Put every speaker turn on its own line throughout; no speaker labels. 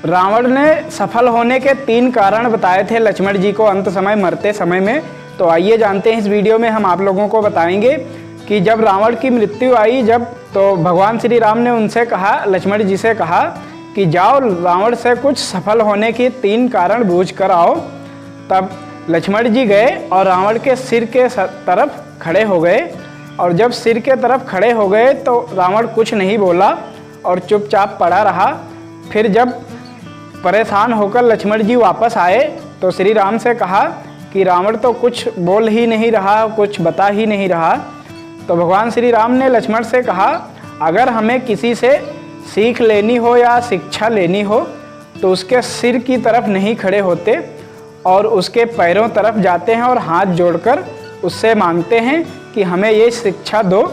रावण ने सफल होने के 3 कारण बताए थे लक्ष्मण जी को अंत समय मरते समय में। तो आइए जानते हैं, इस वीडियो में हम आप लोगों को बताएंगे कि जब रावण की मृत्यु आई तो भगवान श्री राम ने उनसे कहा, लक्ष्मण जी से कहा कि जाओ रावण से कुछ सफल होने की 3 कारण बूझ कर आओ। तब लक्ष्मण जी गए और रावण के सिर के तरफ खड़े हो गए, और जब सिर के तरफ खड़े हो गए तो रावण कुछ नहीं बोला और चुपचाप पड़ा रहा। फिर जब परेशान होकर लक्ष्मण जी वापस आए तो श्री राम से कहा कि रावण तो कुछ बोल ही नहीं रहा, कुछ बता ही नहीं रहा। तो भगवान श्री राम ने लक्ष्मण से कहा, अगर हमें किसी से सीख लेनी हो या शिक्षा लेनी हो तो उसके सिर की तरफ नहीं खड़े होते और उसके पैरों तरफ जाते हैं और हाथ जोड़कर उससे मांगते हैं कि हमें ये शिक्षा दो।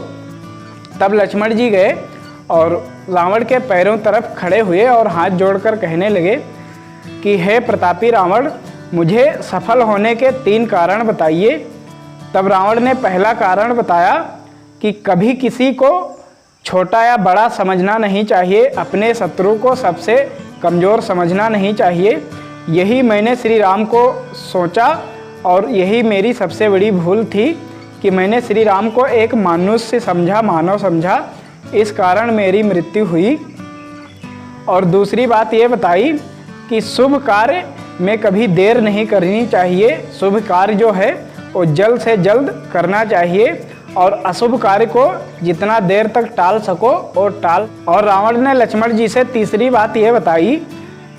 तब लक्ष्मण जी गए और रावण के पैरों तरफ खड़े हुए और हाथ जोड़कर कहने लगे कि हे प्रतापी रावण, मुझे सफल होने के 3 कारण बताइए। तब रावण ने पहला कारण बताया कि कभी किसी को छोटा या बड़ा समझना नहीं चाहिए, अपने शत्रु को सबसे कमज़ोर समझना नहीं चाहिए। यही मैंने श्री राम को सोचा और यही मेरी सबसे बड़ी भूल थी कि मैंने श्री राम को एक मनुष्य समझा, मानव समझा, इस कारण मेरी मृत्यु हुई। और दूसरी बात ये बताई कि शुभ कार्य में कभी देर नहीं करनी चाहिए, शुभ कार्य जो है वो जल्द से जल्द करना चाहिए और अशुभ कार्य को जितना देर तक टाल सको और टाल। और रावण ने लक्ष्मण जी से तीसरी बात ये बताई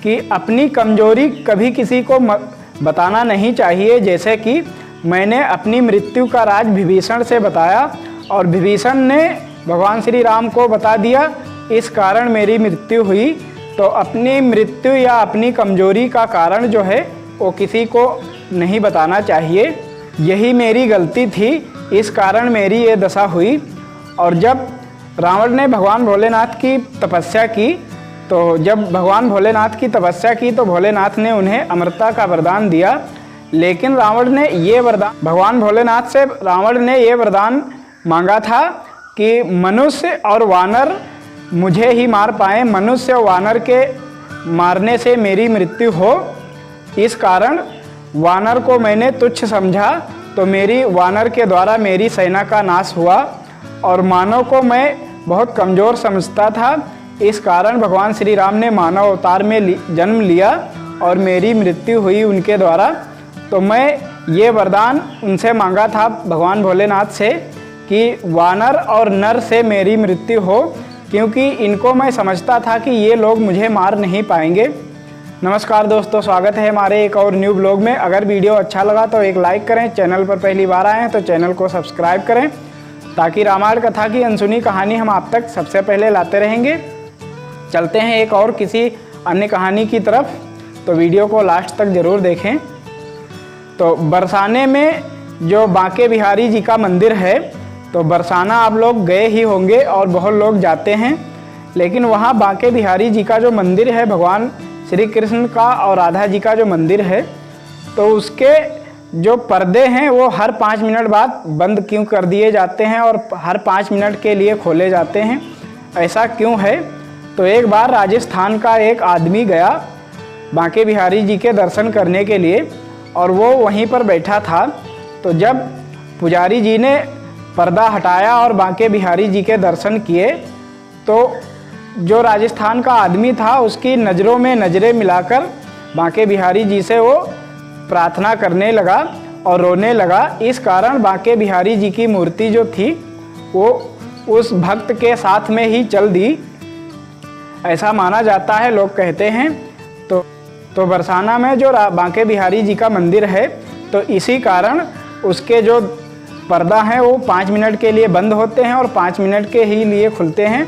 कि अपनी कमजोरी कभी किसी को बताना नहीं चाहिए, जैसे कि मैंने अपनी मृत्यु का राज विभीषण से बताया और विभीषण ने भगवान श्री राम को बता दिया, इस कारण मेरी मृत्यु हुई। तो अपनी मृत्यु या अपनी कमजोरी का कारण जो है वो किसी को नहीं बताना चाहिए। यही मेरी गलती थी, इस कारण मेरी ये दशा हुई। और जब रावण ने भगवान भोलेनाथ की तपस्या की, तो जब भगवान भोलेनाथ की तपस्या की तो भोलेनाथ ने उन्हें अमरता का वरदान दिया। लेकिन रावण ने ये वरदान, भगवान भोलेनाथ से रावण ने ये वरदान मांगा था कि मनुष्य और वानर मुझे ही मार पाएँ, मनुष्य और वानर के मारने से मेरी मृत्यु हो। इस कारण वानर को मैंने तुच्छ समझा तो मेरी वानर के द्वारा मेरी सेना का नाश हुआ, और मानव को मैं बहुत कमज़ोर समझता था, इस कारण भगवान श्री राम ने मानव अवतार में जन्म लिया और मेरी मृत्यु हुई उनके द्वारा। तो मैं ये वरदान उनसे मांगा था भगवान भोलेनाथ से कि वानर और नर से मेरी मृत्यु हो, क्योंकि इनको मैं समझता था कि ये लोग मुझे मार नहीं पाएंगे। नमस्कार दोस्तों, स्वागत है हमारे एक और न्यू ब्लॉग में। अगर वीडियो अच्छा लगा तो एक लाइक करें, चैनल पर पहली बार आए हैं तो चैनल को सब्सक्राइब करें, ताकि रामायण कथा की अनसुनी कहानी हम आप तक सबसे पहले लाते रहेंगे। चलते हैं एक और किसी अन्य कहानी की तरफ, तो वीडियो को लास्ट तक ज़रूर देखें। तो बरसाने में जो बांके बिहारी जी का मंदिर है, तो बरसाना आप लोग गए ही होंगे और बहुत लोग जाते हैं, लेकिन वहाँ बांके बिहारी जी का जो मंदिर है, भगवान श्री कृष्ण का और राधा जी का जो मंदिर है, तो उसके जो पर्दे हैं वो हर 5 मिनट बाद बंद क्यों कर दिए जाते हैं और हर 5 मिनट के लिए खोले जाते हैं, ऐसा क्यों है? तो एक बार राजस्थान का एक आदमी गया बांके बिहारी जी के दर्शन करने के लिए, और वो वहीं पर बैठा था। तो जब पुजारी जी ने पर्दा हटाया और बांके बिहारी जी के दर्शन किए, तो जो राजस्थान का आदमी था उसकी नज़रों में नज़रें मिलाकर बांके बिहारी जी से वो प्रार्थना करने लगा और रोने लगा। इस कारण बांके बिहारी जी की मूर्ति जो थी वो उस भक्त के साथ में ही चल दी, ऐसा माना जाता है, लोग कहते हैं। तो बरसाना में जो बांके बिहारी जी का मंदिर है, तो इसी कारण उसके जो पर्दा हैं वो 5 मिनट के लिए बंद होते हैं और 5 मिनट के ही लिए खुलते हैं,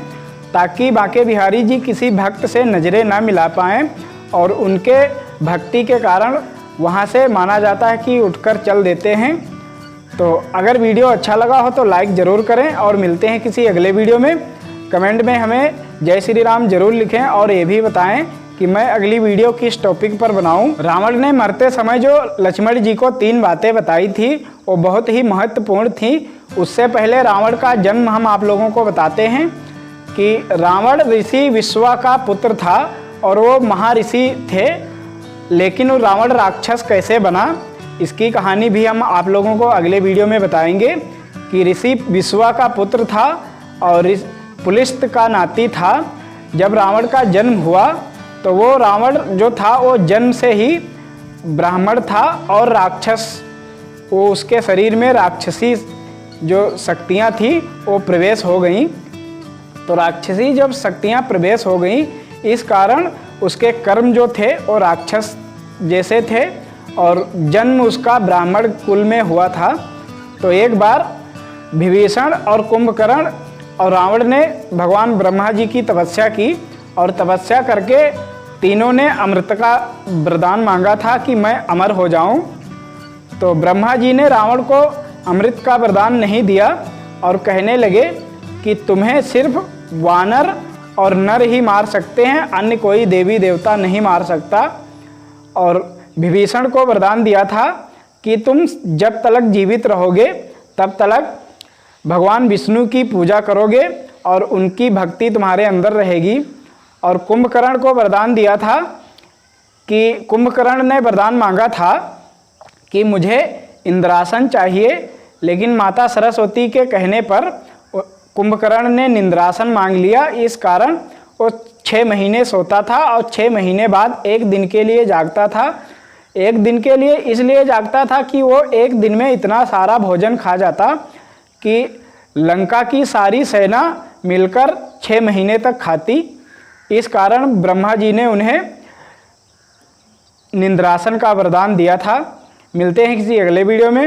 ताकि बांके बिहारी जी किसी भक्त से नज़रें ना मिला पाएँ, और उनके भक्ति के कारण वहाँ से माना जाता है कि उठकर चल देते हैं। तो अगर वीडियो अच्छा लगा हो तो लाइक ज़रूर करें, और मिलते हैं किसी अगले वीडियो में। कमेंट में हमें जय श्री राम ज़रूर लिखें और ये भी बताएं कि मैं अगली वीडियो किस टॉपिक पर बनाऊं। रावण ने मरते समय जो लक्ष्मण जी को 3 बातें बताई थी वो बहुत ही महत्वपूर्ण थी। उससे पहले रावण का जन्म हम आप लोगों को बताते हैं कि रावण ऋषि विश्वा का पुत्र था और वो महर्षि थे, लेकिन वो रावण राक्षस कैसे बना, इसकी कहानी भी हम आप लोगों को अगले वीडियो में बताएंगे। कि ऋषि विश्वा का पुत्र था और पुलिस्त का नाती था। जब रावण का जन्म हुआ तो वो रावण जो था वो जन्म से ही ब्राह्मण था और राक्षस, वो उसके शरीर में राक्षसी जो शक्तियाँ थी वो प्रवेश हो गई। तो राक्षसी जब शक्तियाँ प्रवेश हो गई, इस कारण उसके कर्म जो थे वो राक्षस जैसे थे और जन्म उसका ब्राह्मण कुल में हुआ था। तो एक बार विभीषण और कुंभकर्ण और रावण ने भगवान ब्रह्मा जी की तपस्या की और तपस्या करके तीनों ने अमृत का वरदान मांगा था कि मैं अमर हो जाऊं। तो ब्रह्मा जी ने रावण को अमृत का वरदान नहीं दिया और कहने लगे कि तुम्हें सिर्फ वानर और नर ही मार सकते हैं, अन्य कोई देवी देवता नहीं मार सकता। और विभीषण को वरदान दिया था कि तुम जब तक जीवित रहोगे तब तक भगवान विष्णु की पूजा करोगे और उनकी भक्ति तुम्हारे अंदर रहेगी। और कुंभकर्ण को वरदान दिया था कि कुंभकर्ण ने वरदान मांगा था कि मुझे इंद्रासन चाहिए, लेकिन माता सरस्वती के कहने पर कुंभकर्ण ने निंद्रासन मांग लिया। इस कारण वो 6 महीने सोता था और 6 महीने बाद एक दिन के लिए जागता था। एक दिन के लिए इसलिए जागता था कि वो एक दिन में इतना सारा भोजन खा जाता कि लंका की सारी सेना मिलकर 6 महीने तक खाती। इस कारण ब्रह्मा जी ने उन्हें निंद्रासन का वरदान दिया था। मिलते हैं किसी अगले वीडियो में।